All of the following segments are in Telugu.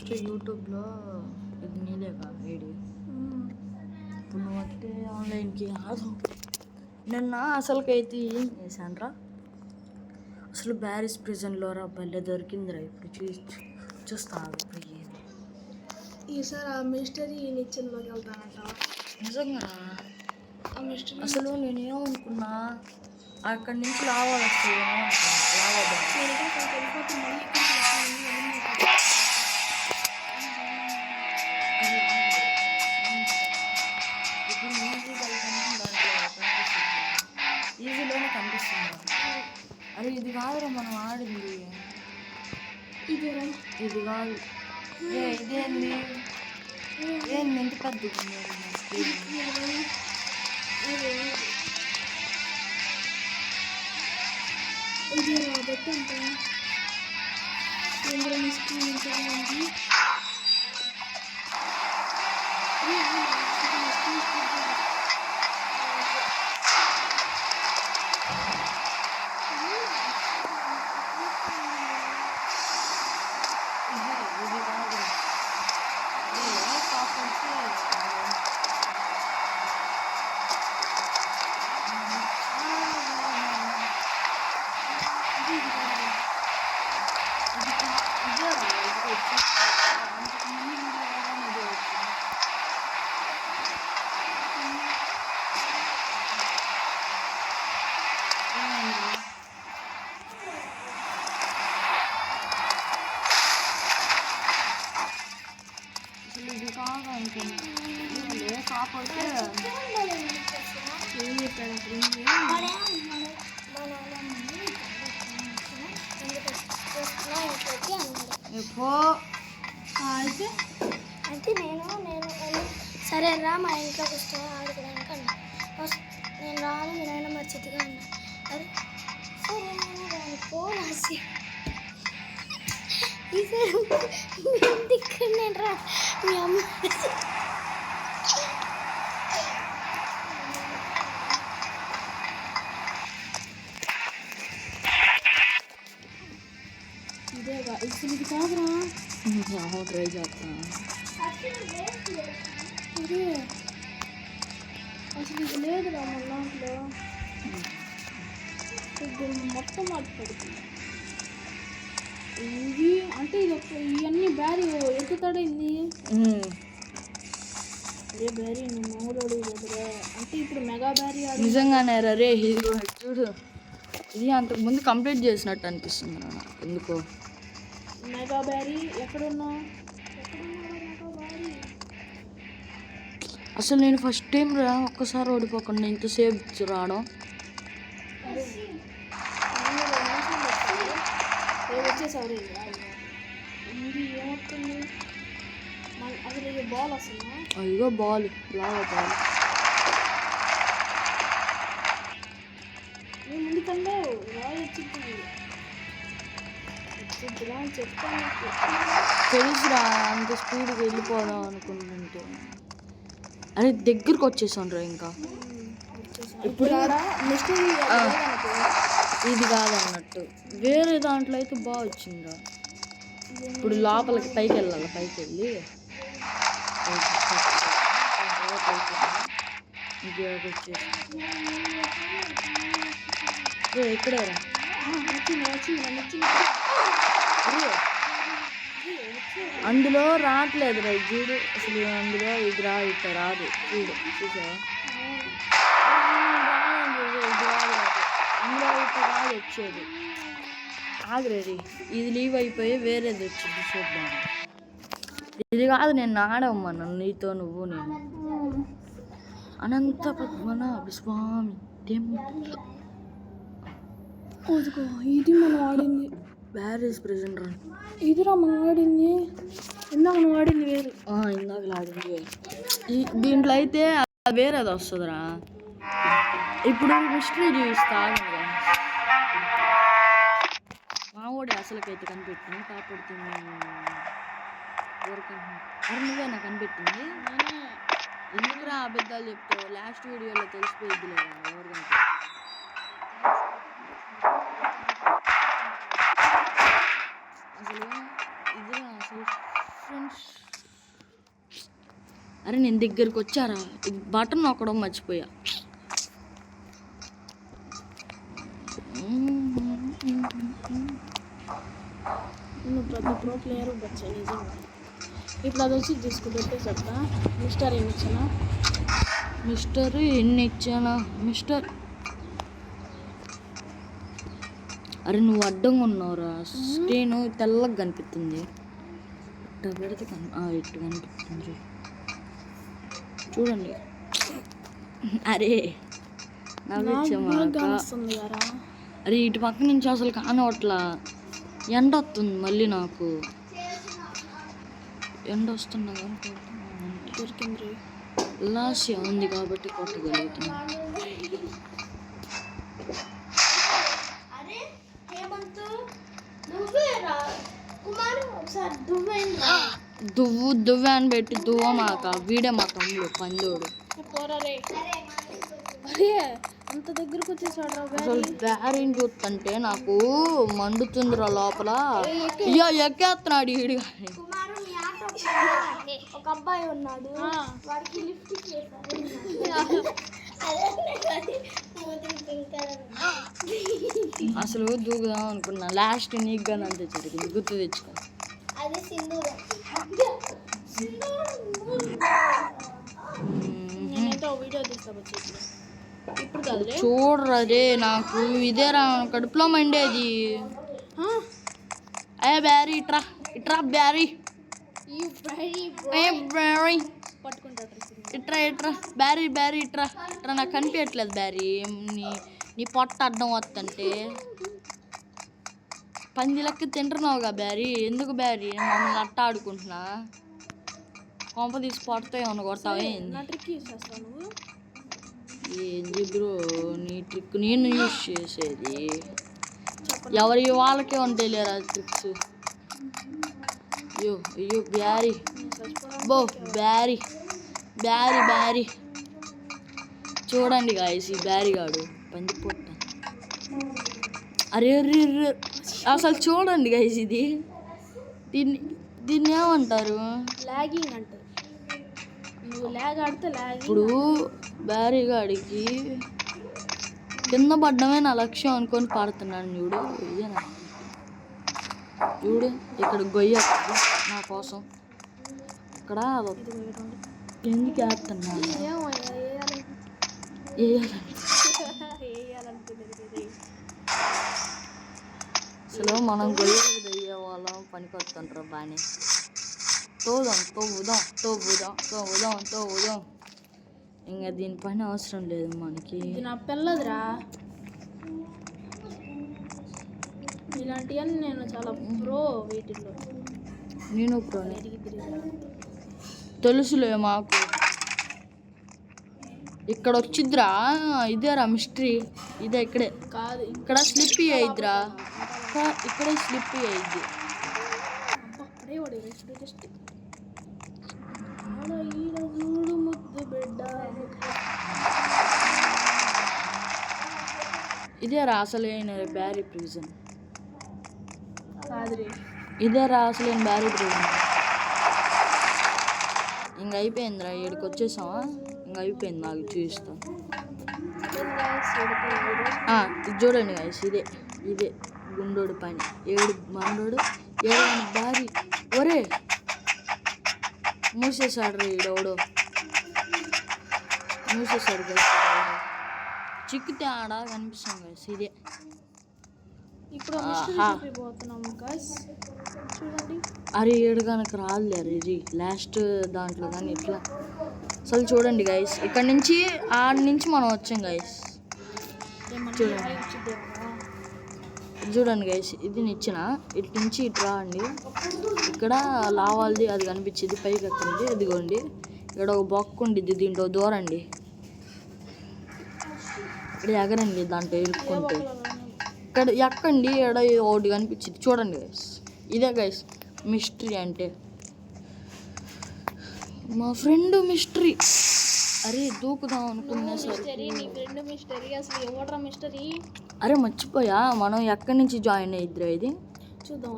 ఫస్ట్ యూట్యూబ్లో ఇది నీదేగా ఐడి. ఇప్పుడు నువ్వు వస్తే ఆన్లైన్కి రాదు. నిన్న అసలుకైతే ఏం చేశానరా, అసలు బ్యారిస్ ప్రిజన్లో రా భలే దొరికిందిరా. ఇప్పుడు చూస్తాను ఇప్పుడు ఈసారి ఆ మిస్టరీ నిచ్చెనలోకి వెళ్తానంట. నిజంగా ఆ మిస్టరీ అసలు నేనేమనుకున్నా అక్కడి నుంచి లావా వస్తాయి లావా వెళ్ళిపోతే మళ్ళీ ఇప్పుడు ఈజీలోనే కనిపిస్తుంది. అరే ఇది కాదురా మనం ఆడింది, ఇది కాదు. ఇదేంది ఎంత పెద్ద ఇది రాబట్టి అంటే ఇందులో మిస్టరీ కాకపోతే అయితే నేను సరే రా మా ఇంట్లోకి వస్తా ఆడుకోవడానికి అన్నా. నేను రాను మీ నాయన మర్చితిగా అన్నా. అరే సరే నేను రాను పోసి ఈసారి ఇంటికి నేను రా మీ అమ్మ ఇదేగా ఇప్పుడు ఇది కాదురా ట్రై చేస్తాను. అదే అసలు ఇది లేదురా మన దాంట్లో. ఇది మొత్తం మాట్లాడుతుంది ఇది అంటే ఇది ఇవన్నీ బ్యారీ ఎక్కుతాడైంది. అదే బ్యారీ నువ్వు మామూలు అడుగు దగ్గర అంటే ఇప్పుడు మెగా బ్యారీ నిజంగానే రే. ఇది చూడు, ఇది అంతకుముందు కంప్లీట్ చేసినట్టు అనిపిస్తుంది నాకు ఎందుకో. మెగా బ్యారీ ఎక్కడున్నావు? అసలు నేను ఫస్ట్ టైం రా ఒక్కసారి ఓడిపోకుండా ఇంతసేపు రావడం. వచ్చేసారి ఇది ఏమవుతుంది అసలు ఇది బాల్ వస్తుందా? ఇదిగో బాల్, లాగా బాల్. నేను ముందుకంటే రాయి వచ్చింది చెప్తాను. తెలుసురా అంత స్పీడ్గా వెళ్ళిపోదాం అనుకుంటుంటే. అరే దగ్గరకు వచ్చేసాం రా. ఇంకా ఇప్పుడు ఇది కాదన్నట్టు వేరే దాంట్లో అయితే బాగా వచ్చిందిరా. ఇప్పుడు లోపలికి పైకి వెళ్ళాలి, పైకి వెళ్ళి ఇక్కడే రా. అందులో రావట్లేదు రా చూడు. అసలు అందులో ఇది ఇట్లా రాదు చూడు. చూసావా అందులో ఇట్లా రాదు వచ్చేది. ఆగరేది ఇది లీవ్ అయిపోయి వేరేది వచ్చింది చూద్దాం. ఇది కాదు నేను ఆడమ్మా నీతో నువ్వు నేను. అనంత పద్మనాభ స్వామి టెంపుల్. ఇది మనం ఆడింది బ్యారేజ్ ప్రెజెంట్ రా. ఇదిరా మనం ఆడింది. ఇందాక మనం ఆడింది వేరు. ఇందాక ఆడింది వేరు. దీంట్లో అయితే వేరేది వస్తుందిరా. ఇప్పుడు మిస్టరీ చూపిస్తా. మామూడు అసలుకైతే కనిపెట్టింది కాపాడుతుంది. నువ్వే నాకు కనిపెట్టింది. ఎందుకురా అబద్ధాలు చెప్తావు? లాస్ట్ వీడియోలో తెలిసిపోయింది లేదా ఎవరు కనిపెట్టింది. అసలు ఇది అసలు అరే నేను దగ్గరికి వచ్చారా, ఇది బటన్ నొక్కడం మర్చిపోయా. నువ్వు ప్రతి ప్రో ప్లేయర్ బచ్చా నిజంగా. ఇప్పుడు అది వచ్చి తీసుకుంటే చెప్తా. మిస్టర్ ఏమి ఇచ్చానా? మిస్టర్ ఎన్ని ఇచ్చానా? మిస్టర్ అరే నువ్వు అడ్డంగా ఉన్నావురా, స్క్రీన్ తెల్లగా కనిపిస్తుంది. ఇట్లా పెడితే ఇట్టు కనిపిస్తుంది చూడండి. అరే వస్తుంది కదా. అరే ఇటు పక్క నుంచి అసలు కానవట్లా, ఎండ వస్తుంది మళ్ళీ. నాకు ఎండ వస్తున్నా కానీ దొరికింది. లాస్య ఉంది కాబట్టి కొట్టగలుగుతున్నా. దువ్వు అని పెట్టి దువ్వ మాక వీడే మా తమ్ముడు పందోడు. అంత దగ్గరకు వచ్చేసాడు. అసలు బ్యారీని చూస్తుంటే నాకు మండుతుందిరా లోపల. అయ్యో ఎక్కేస్తున్నాడు ఈడు. ఒక అబ్బాయి ఉన్నాడు, వాడికి లిఫ్ట్ అసలు దూకుదాం అనుకున్నా, లాస్ట్ నీకు అంతే జరిగింది. గుర్తు తెచ్చుకో. నేనైతే వీడియో తీస్తా ఇప్పుడు కాదు. చూడరే నాకు ఇదేరా కడుపులో మండేది. ఏ బ్యారీ ఇట్రా ఇట్రా బ్యారీ బ్యారీ ఇట్రా ఇట్రా బ్యారీ బ్యారీ ఇట్రా ఇట్రా. నాకు కనిపించట్లేదు బ్యారీ, నీ పొట్ట అడ్డం వస్తుంటే. పంది లెక్క తింటున్నావుగా బ్యారీ, ఎందుకు బ్యారీ మమ్మల్ని అట్ట ఆడుకుంటున్నా? కొంప తీసి పొట్టతో ఏమన్నా కొడతావే? ఏంది బ్రో నీ ట్రిక్ నేను యూజ్ చేసేది? ఎవరి వాళ్ళకే ఉంటాయి లేరా ట్రిక్స్. అయ్యో అయ్యో బ్యారీ బో బ్యారీ బ్యారీ బ్యారీ. చూడండి గాయస్ ఈ బ్యారీ గాడు పంది పొట్ట. అరే అసలు చూడండి గాయస్ ఇది, దీన్ని ఏమంటారు? లాగింగ్ అంటారు. నువ్వు లాగ్ ఆడితే లాగింగ్. ఇప్పుడు బ్యారీ గాడికి కింద పడ్డమే నా లక్ష్యం అనుకొని పాడుతున్నాను చూడు. ఇదేనా చూడు, ఇక్కడ గొయ్య నా కోసం, ఇక్కడ ఎందుకు వేస్తున్నాను? అసలు మనం గొయ్యలకు దయ్యే వాళ్ళం పనికొస్తుంటారు బాగానే. తోవుదాం. ఇంకా దీని పని అవసరం లేదు మనకి. నా పిల్లదిరా, ఇలాంటివన్నీ నేను చాలా ప్రో వీటిల్లో. నేను ప్రోనే తెలుసులే మాకు. ఇక్కడ వచ్చిద్రా, ఇదేరా మిస్టరీ. ఇదే ఇక్కడే కాదు, ఇక్కడ స్లిప్పీ అయిద్దిరా, ఇక్కడే స్లిప్పీ అయిద్ది. ఇదేరా అసలైన బ్యారీ ప్రిజన్. ఇదేరా అసలైన బ్యారీ ప్రిజన్. ఇంక అయిపోయిందిరా, ఇక్కడికి వచ్చేసామా? ఇంక అయిపోయింది, నాకు చూపిస్తాను. ఇది చూడండి గాయస్, ఇదే గుండోడు పని. ఏడు బ్యారీ. ఒరే మూసేసాడు రా ఈడెవడో, మూసేసాడు గైస్. చిక్కితే ఆడ కనిపిస్తుంది గైస్. ఇదే ఇప్పుడు చూడండి. అరే ఏడు కనుక రాదులే. అరే ఇది లాస్ట్ దాంట్లో కానీ ఇట్లా. అసలు చూడండి గైస్, ఇక్కడ నుంచి ఆడి నుంచి మనం వచ్చాం గైస్. చూడండి గైస్, ఇది నిచ్చిన ఇటు నుంచి ఇటు రాండి. ఇక్కడ లావాల్ది అది కనిపించింది, పైకి ఎక్కండి. ఇదిగోండి ఇక్కడ ఒక బొక్క ఉండిద్ది, దీంట్లో దూరండి. ఇక్కడ ఎగరండి, దాంట్లో ఇరుక్కుంటే. ఇక్కడ ఎక్కండి, ఇక్కడ ఒకటి కనిపించింది చూడండి గైస్. ఇదే గైస్ మిస్టరీ అంటే, మా ఫ్రెండ్ మిస్టరీ. అరే దూకుదాం అనుకున్నా సరే. అరే మర్చిపోయా, మనం ఎక్కడి నుంచి జాయిన్ అయ్యిద్దిరా ఇది? చూద్దాం.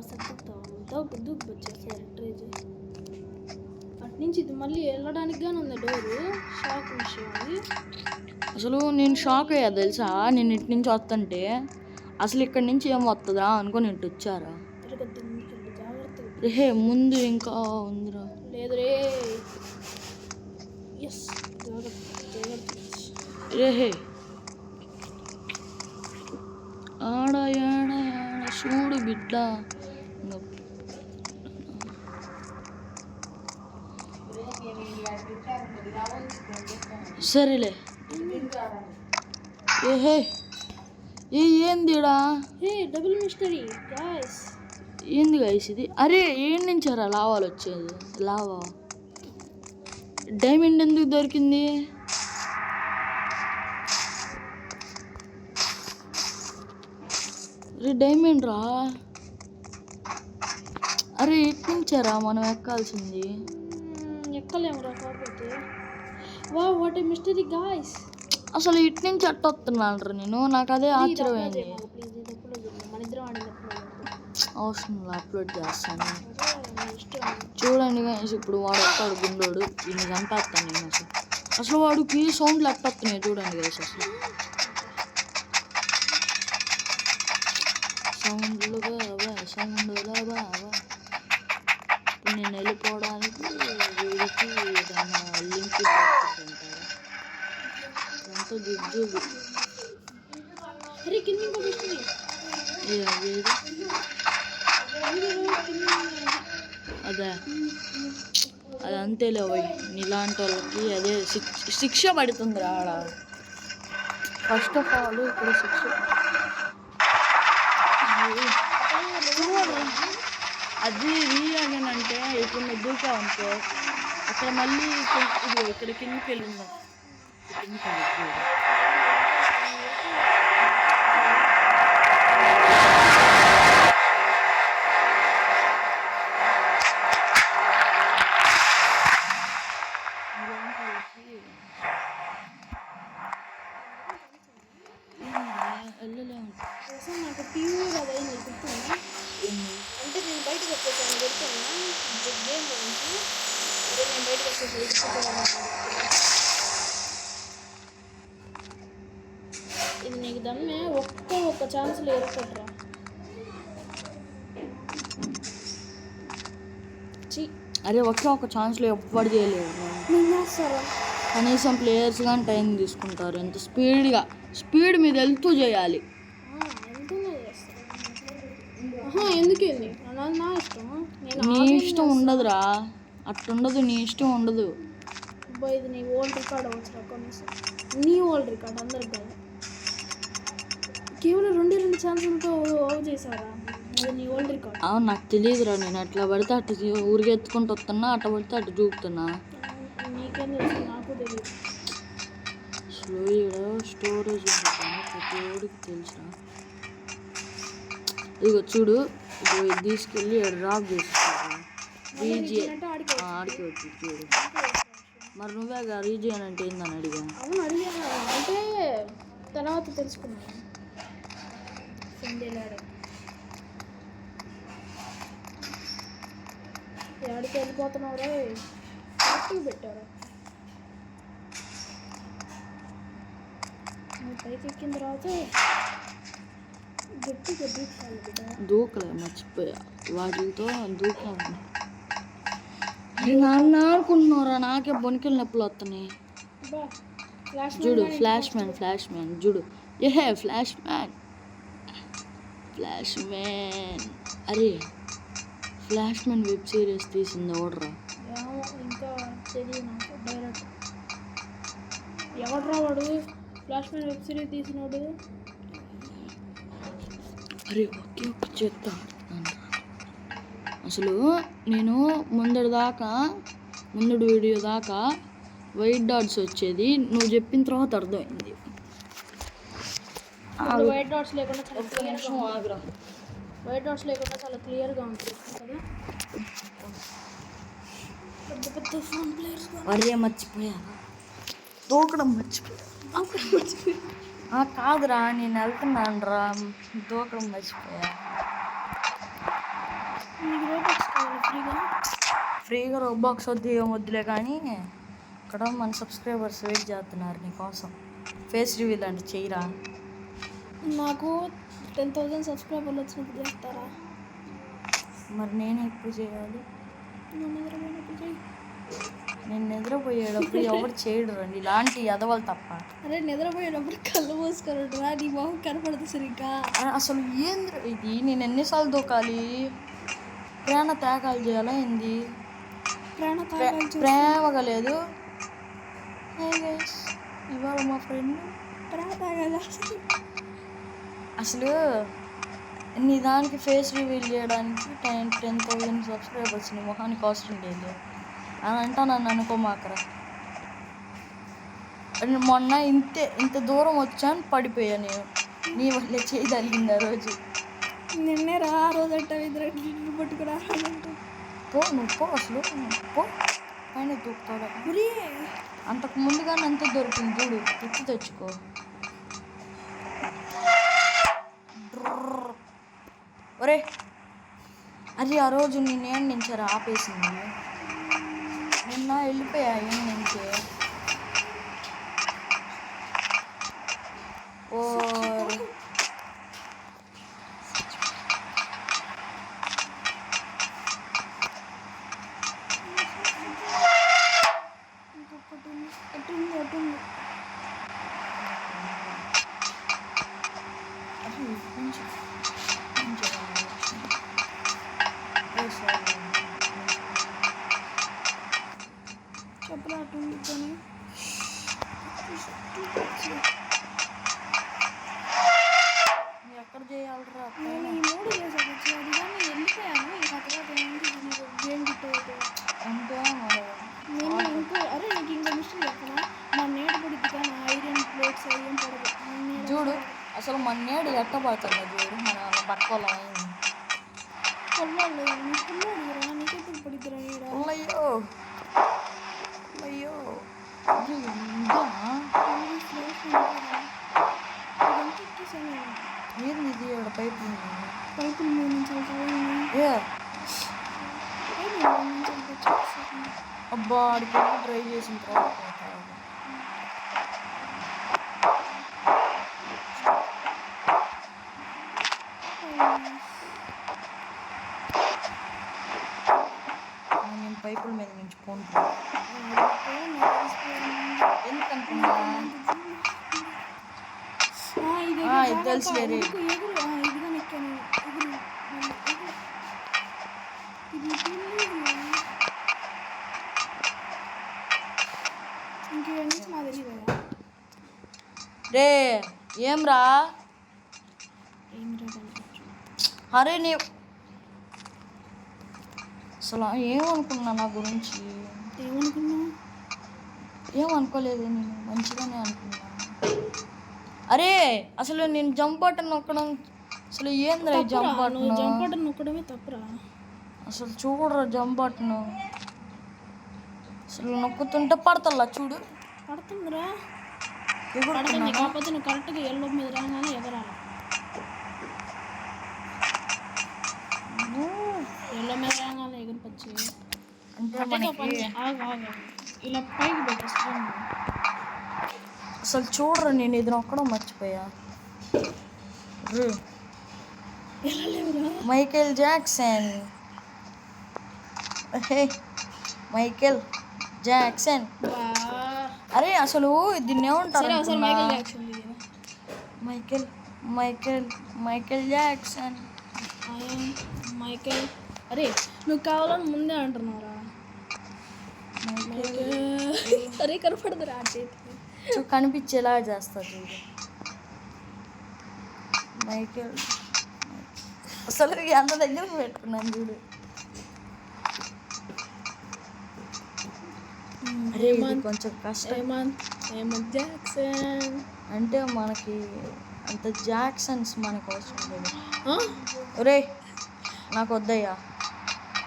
నుంచి ఇది మళ్ళీ వెళ్ళడానికి కానీ ఉంది డోరు. షాక్ విషయం అది. అసలు నేను షాక్ అయ్యా తెలుసా, నేను ఇటు నుంచి వస్తుంటే అసలు ఇక్కడి నుంచి ఏం వస్తుందా అనుకొని ఇటు వచ్చారా. రే ముందు ఇంకా ఉందిరా. లేదు రే. ఎస్ రే ఆడ ఆడ ఆడ చూడు బిడ్డ. సరేలే. ఏహే ఏందిడా? Double mystery guys. ఏంది గాయస్ ఇది? అరే ఏం నుంచారా లావాలు వచ్చేది? లావా డైమండ్ ఎందుకు దొరికింది? అరే డైమండ్ రా. అరే ఎక్కించారా మనం ఎక్కాల్సింది? ఎక్కలేమురా కాకపోతే. వా వాట్ ఏ మిస్టరీ గాయ్స్. అసలు ఇటు నుంచి అట్ట వస్తున్నాను నేను, నాకు అదే ఆశ్చర్యమైంది. అవసరం అప్లోడ్ చేస్తాను చూడండి గైస్. ఇప్పుడు వాడు వస్తాడు గుండోడు, దీన్ని చంపేస్తాను నేను. అసలు వాడికి సౌండ్లు ఎట్టొస్తున్నాయి చూడండి గైస్. అసలు సౌండ్లు సౌండ్లు బాబా. ఇప్పుడు నేను వెళ్ళిపోవడానికి వీడికి లింక్ పెట్టుకుంటారు. ఎంతో జిగ్జుగు. అదే అది అంతేలే పోయి నీలాంటి వాళ్ళకి అదే శిక్ష పడుతుంది ఆడ. ఫస్ట్ ఆఫ్ ఆల్ ఇక్కడ శిక్ష అది రీయాగన్ అంటే ఇప్పుడు నువ్వు దూకా అనుకో అక్కడ మళ్ళీ ఇది ఇక్కడ కిందకి వెళ్ళిందా. నాకు టీవీ కదా గుర్తున్నా. అంటే నేను బయటకు వచ్చేసాను గుర్తున్నా గేమ్ గురించి. అదే నేను బయటకు వచ్చేసి ఇది నీకు దమ్మే ఒక్క ఛాన్స్లో ఎరుకొట్టరా. అరే ఒక్క ఛాన్స్లో ఎవ్వరు చేయలేరు. కనీసం ప్లేయర్స్ కానీ టైం తీసుకుంటారు. ఎంత స్పీడ్ మీద వెళ్తూ చేయాలి. ఎందుకేంది నా ఇష్టం. నీ ఇష్టం ఉండదురా, అట్టుండదు. నీ ఇష్టం ఉండదు. ఇది నీ ఓల్డ్ రికార్డ్ అవ్వచ్చు కనీసం. నీ ఓల్డ్ రికార్డ్ అందరికి కాదు. కేవలం 2 ఛాన్సులతో ఓవర్ చేశారా? అది నీ ఓల్డ్ రికార్డ్. అవును నాకు తెలియదురా. నేను అట్లా పడితే అటు ఊరికి ఎత్తుకుంటూ వస్తున్నా, అట్ట పడితే అటు చూపుతున్నా. నీకేం తెలుసు? నాకు తెలియదు. స్టోరేజ్ ఉంటుంది ప్రతి ఓడికి తెలుసురా. ఇదిగో చూడు, ఇది తీసుకెళ్ళి డ్రాప్ చేసేస్తాడు. రీజియన్ ఆడికి వచ్చి చూడు. మరి నువ్వేగా రీజియన్ అంటే ఏందని అడిగా. అవును అడిగాను, అంటే తర్వాత తెలుసుకున్నాను. ఎక్కడికి వెళ్ళిపోతున్నావురా? యాక్టివ్ పెట్టారా? నువ్వు పైకి ఎక్కిన తర్వాత గట్టిగా దూకాలి బిడ్డ. దూకలే, మర్చిపోయా. వాటితో దూకాలి. నాన్న అనుకుంటున్నారా? నాకే బొనికలు నొప్పులు వస్తున్నాయి. చూడు ఫ్లాష్ మ్యాన్ చూడు. ఏహే ఫ్లాష్ మ్యాన్. అరే ఫ్లాష్ మ్యాన్ వెబ్ సిరీస్ తీసింది ఎవడరా? ఇంకా తెలియదు నాకు. డైరెక్ట్ ఎవడరా వాడు? ఫ్లాష్ మ్యాన్ వెబ్ సిరీస్ తీసినాడు. అరే ఒకే ఒక్క చెత్త. అసలు నేను ముందడి వీడియో దాకా వైట్ డాట్స్ వచ్చేది. నువ్వు చెప్పిన తర్వాత అర్థమైంది. వైట్ డాట్స్ లేకుండా చాలా క్లియర్గా ఉంటుంది కదా. పెద్ద ఫోన్ ప్లేయర్స్. అరే మర్చిపోయా, దూకడం మర్చిపోయా. కాదురా, నేను వెళ్తున్నాను రా, దూకడం మర్చిపోయా. ఫ్రీగా రోబాక్స్ వద్దు ఏం వద్దులే కానీ ఇక్కడ మన సబ్స్క్రైబర్స్ వెయిట్ చేస్తున్నారు నీకోసం. ఫేస్ రివీల్ అంటే చెయ్యరా? నాకు 10,000 సబ్స్క్రైబర్లు వచ్చినప్పుడు చేస్తారా? మరి నేను ఎప్పుడు చేయాలి? నేను నిద్రపోయినప్పుడు చేయి. నేను నిద్రపోయేటప్పుడు ఎవరు చేయడు రండి ఇలాంటి ఎదవలు తప్ప. అరే నిద్రపోయేటప్పుడు కళ్ళు మూసుకుంటురా, నీ మొహం కనపడదు సరిగ్గా. అసలు ఏంది ఇది? నేను ఎన్నిసార్లు దూకాలి? ప్రేమ త్యాగాలు చేయాలా ఏంది? ప్రేమగా లేదు. ఇవాళ మా ఫ్రెండ్ ప్రేమ తాగాలి. అసలు నీ దానికి ఫేస్ రివీల్ చేయడానికి 10,000 సబ్స్క్రైబర్స్ నీ మొహానికి అవసరం లేదు అని అంటా నన్ను అనుకోమాకరా. మొన్న ఇంత దూరం వచ్చాను పడిపోయా నేను. నీ వల్లే చేయి తగిలింది ఆ రోజు. నిన్నే రా ఆ రోజు అంట ఇద్దరు పట్టుకురా పో నువ్వు పో. అసలు పో పైన దూకుతావు. అంతకు ముందుగానే అంతే దొరికింది చూడు, ఎత్తి తెచ్చుకో. ఒరే అది ఆ రోజు నేనేం నుంచారు ఆపేసింది. నిన్న వెళ్ళిపోయా ఏం నుంచే. ఓ చెప్పులు అటుంది కొని ఎక్కడ చేయాలరా? నేను ఈ 3 చేసాను అది కానీ వెళ్ళిపోయాను. ఇంకా తర్వాత గేమ్ గిట్టు అంటే నేను ఇంకో అరే నీకు ఇంకో మిషన్ చెప్పనా? మా నేడు పడిద్ది కానీ ఐరన్ ప్లేట్స్ ఏం పడదు చూడు. అసలు మన నేడు ఎట్ట పడుతుంది చూడు. మన బక్కలో పొల్లాడు నీకెప్పుడు పడిద్దిరా ఈడ? అయ్యో అయ్యో ఏంది ఇది? పైపు పైపుల మీద నుంచి అబ్బా ఆడికి ట్రై చేసిన తర్వాత నేను పైపుల మీద నుంచి పోను. ఎందుకనుకున్నా ఇది తెలుసులేరే. రే ఏం రా? అరే నీ అసలు ఏమనుకున్నా నా గురించి? ఏమనుకోలేదు, నేను మంచిగానే అనుకున్నా. అరే అసలు నేను జంప్ బటన్ నొక్కడం అసలు ఏంద్రా జంప్ బటన్ నొక్కడమే తప్పురా. అసలు చూడరా జంప్ బటన్ అసలు నొక్కుతుంటే పడతల్లా చూడు. పడుతుందిరా పడుతుంది. కాకపోతే నువ్వు కరెక్ట్గా ఎల్లో మీద రాగానే ఎగరాలి. ఎల్లో మీద రాగానే ఎగిరిపచ్చి అంటే ఇలా పైకి పెట్టేస్తాను. అసలు చూడరా నేను ఇది నొక్కడం మర్చిపోయా. Michael Jackson. Michael Jackson. అరే అసలు దీన్ని ఏమంటారు? Michael Michael Michael Jackson. Michael. అరే నువ్వు కావాలని ముందే అంటున్నారా? అరే కనపడదురా కనిపించేలా చేస్తా చూడు. మైకేల్ అసలు ఎంత దగ్గర పెట్టుకున్నాను చూడు. అరే కొంచెం కష్టం. జాక్సన్ అంటే మనకి అంత జాక్సన్స్ మనకు అవసరం లేదు. ఒరే నాకు వద్దయ్యా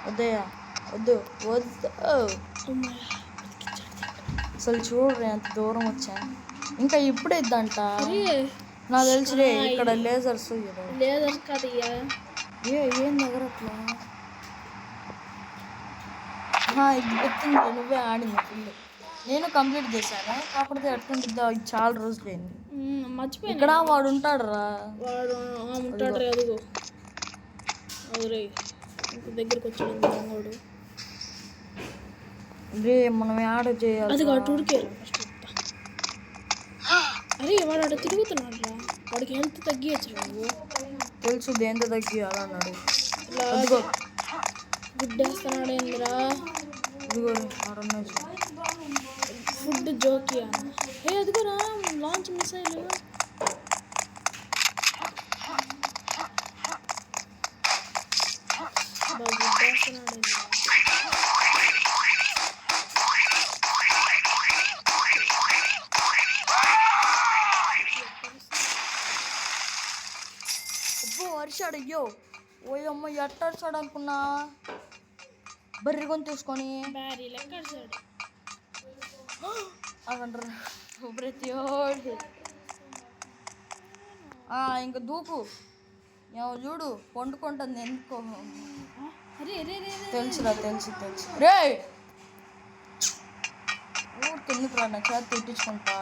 వద్దయ్యా వద్దు వద్దు. అసలు చూడరే ఎంత దూరం వచ్చాను. ఇంకా ఇప్పుడే ఇద్దంట నాకు తెలిసిరే. ఇక్కడ లేజర్స్ లేజర్స్ కాదు ఏం దగ్గర అట్లా ఇది ఎత్తుంది నువ్వే ఆడింది ఫుల్. నేను కంప్లీట్ చేశాను, కాకపోతే ఎట్టుంటుందో ఇది చాలా రోజులు అయింది. మర్చిపోయి ఇక్కడ వాడు ఉంటాడు రా, వాడు ఉంటాడు రే. అదిగో అదే ఇంక దగ్గరికి వచ్చాడు వాడు. రే మనం యాడ్ చేయాలి. అది అటు ఉడికేరా ఫస్ట్. అరే వాడు అటు తిరుగుతున్నాడు రా, వాడికి హెల్త్ తగ్గియచ్చు నువ్వు. తెలుసు దేంతో తగ్గియాలి అన్నాడు. అదిగో గుడ్డేస్తున్నాడు ఏందిరా. ఇదిగో ఫుడ్ జోకియా. ఏ అదిగోరా లాంచ్ మిసైల్. గుడ్డేస్తున్నాడు ఏందిరా. వర్షాడు. అయ్యో ఓయమ్మ ఎట్టాడు అనుకున్నా, బర్రి కొని తీసుకొని బ్యారీ లెక్కాడు. అదంటారు ప్రతి ఇంకా దూకు. ఏమో చూడు వండుకుంటుంది ఎందుకో. తెలుసురా తెలుసు రే. ఊరికి ఎందుకు రా, నా చేత తిట్టించుకుంటా.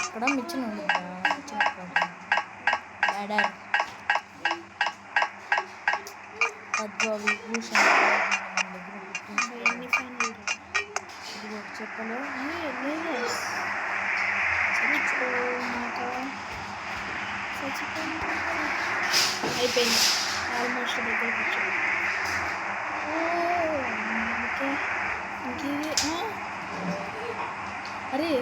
ఇక్కడ మిచ్చిన ల్యాడర్ పద్మావి భూషణ్ చెప్పలు అయిపోయింది ఆల్మోస్ట్ దగ్గరికి వచ్చాడు. ఇంకేది అరే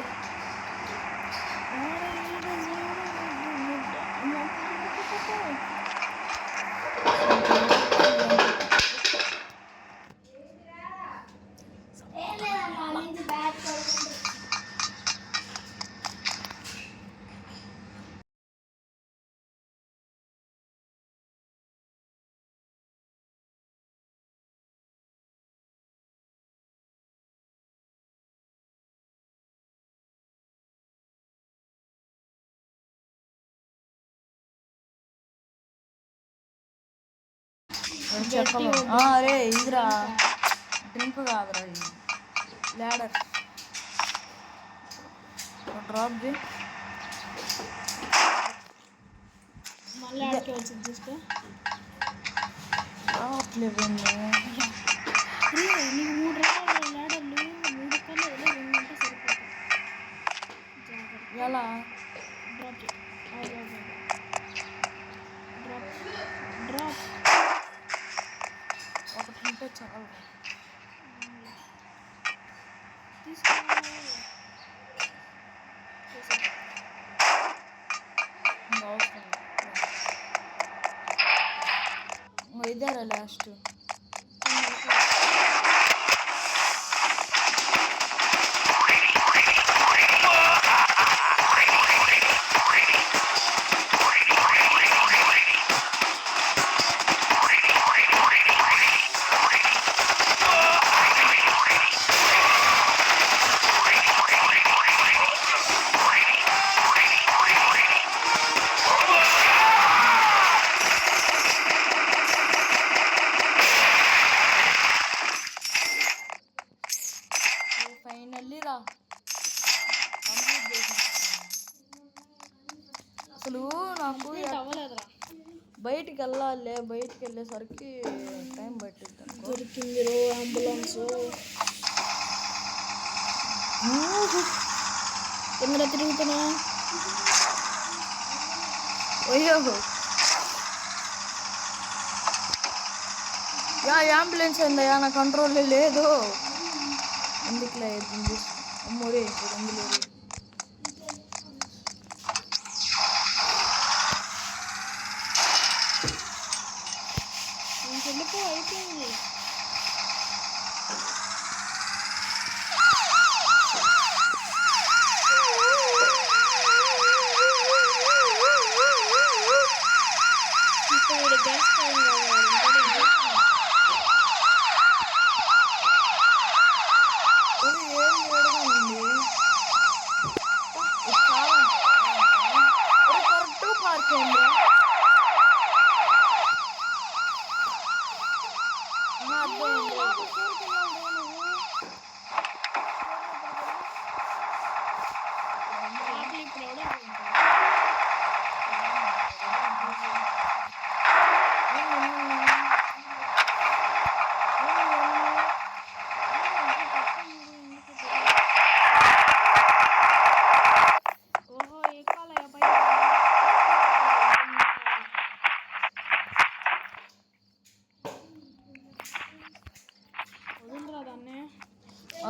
చెప్పలు. అరే ఇదిరా డ్రింక్ కాదురా, ఇది ల్యాడర్. డ్రాప్ చే మళ్ళీ ఆడికి వచ్చింది చూస్తే రావట్లేదు. నీకు 3 రకాల ల్యాడర్లు 3 కన్నా ఉంటే సరిపోతుంది. ఎలా డ్రాప్ డ్రాప్ ఒకటి ఉంటే చాలు. ఇదేరా లాస్ట్. ఫైనల్లీ రా కంప్లీట్ చేసాను. అసలు నాకు అవ్వలేదురా. బయటికి వెళ్ళాలి, బయటికి వెళ్ళేసరికి టైం పట్టిద్ది. దొరికింది రో అంబులెన్స్. ఎక్కడ తిరుగుతున్నా. అయ్యో అంబులెన్స్ అయిందయ్యా, నా కంట్రోల్లో లేదు. ఎందుకులే అవుతుంది అమ్మోరే, ఇప్పుడు అందులేదు. వెళ్ళిపో అయిపోయింది. ఇప్పుడు గ్యాస్ టైం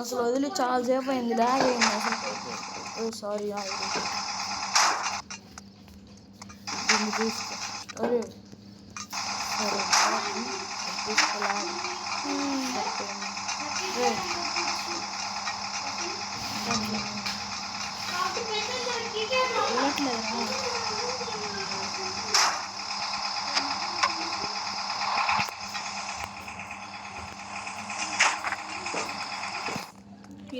అసలు వదిలి చాలాసేపు అయింది, ల్యాగ్ అయింది అసలు. సారీ దీన్ని తీసుకో. అరే సరే తీసుకోలే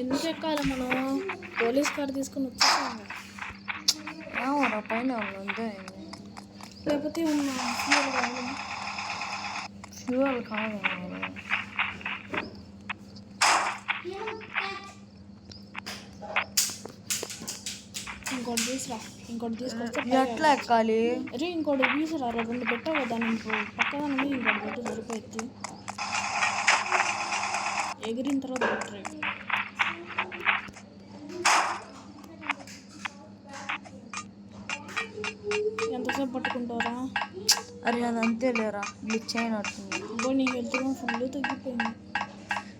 ఎందుకు ఎక్కాలి మనం? పోలీస్ కార్ తీసుకుని వచ్చేసాము. పైన ఉందా? లేకపోతే ఫ్యూయల్ కాదు. ఇంకోటి తీసుకురా, ఇంకోటి తీసుకొస్తే ఎట్లా ఎక్కాలి? అరే ఇంకోటి తీసుకురా, 2 పెట్టావు కదా, ఇంకో పక్కన మీద ఇంకోటి పెట్టు సరిపోయింది. ఎగిరిన తర్వాత పెట్టరు. ఎంతసేపు పట్టుకుంటారా? అరే అది అంతే లేరా, గ్లిచ్ అయినట్టుంది. ఇంకో నీ హెల్త్గా ఫుల్ తగ్గిపోయింది.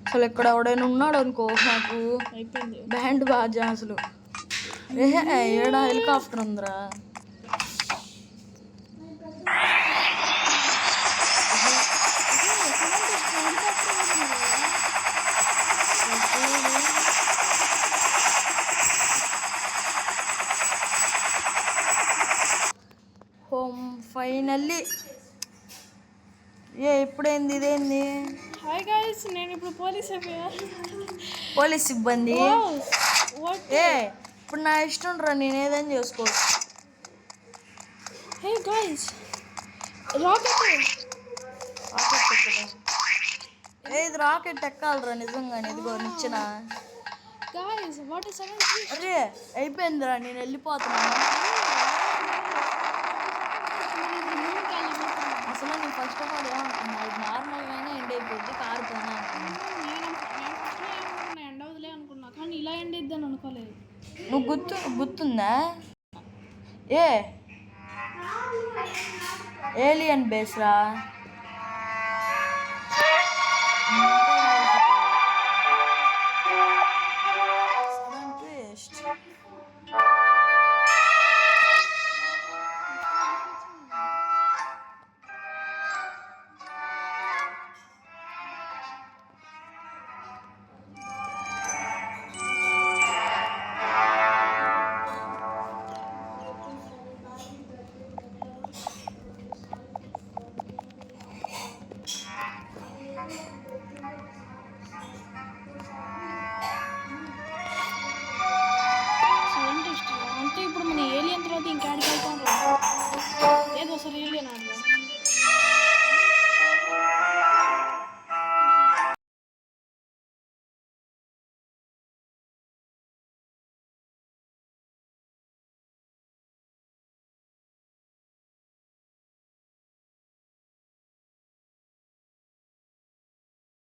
అసలు ఇక్కడ ఎవడైనా ఉన్నాడు అనుకో నాకు అయిపోయింది. బ్యాండ్ బాజా అసలు. ఏడా హెలికాప్టర్ ఉందిరా. Home finally. ఇప్పుడేంది ఇదేంది? హాయ్ గైస్, నేను ఇప్పుడు పోలీస్ అయిపోయా. పోలీస్ సిబ్బంది. ఇప్పుడు నా ఇష్టం రా, నేను ఏదైనా చేసుకోవచ్చు. హే గైస్, రాకెట్ ఇది రాకెట్ ఎక్కాలరా నిజంగానే. ఇదిగో నిచ్చిన. గైస్ వాట్ ఇస్ అరే అయిపోయిందిరా, నేను వెళ్ళిపోతున్నాను. అసలు నేను ఫస్ట్ ఆఫ్ ఆల్ ఏమనుకున్నా, ఇది నార్మల్గా ఎండ్ అయిపోద్ది, కారుతోనే అనుకున్నా. ఎండ్ అవుతులే అనుకున్నా, కానీ ఇలా ఎండ్ అయిద్దని అనుకోలేదు. నువ్వు గుర్తుందా? ఏలియన్ బేస్ రా. అంటే ఇప్పుడు మన ఏలియన్ తర్వాత ఇంకాడికి వెళ్తాం. ఏదో సరే ఏలియన్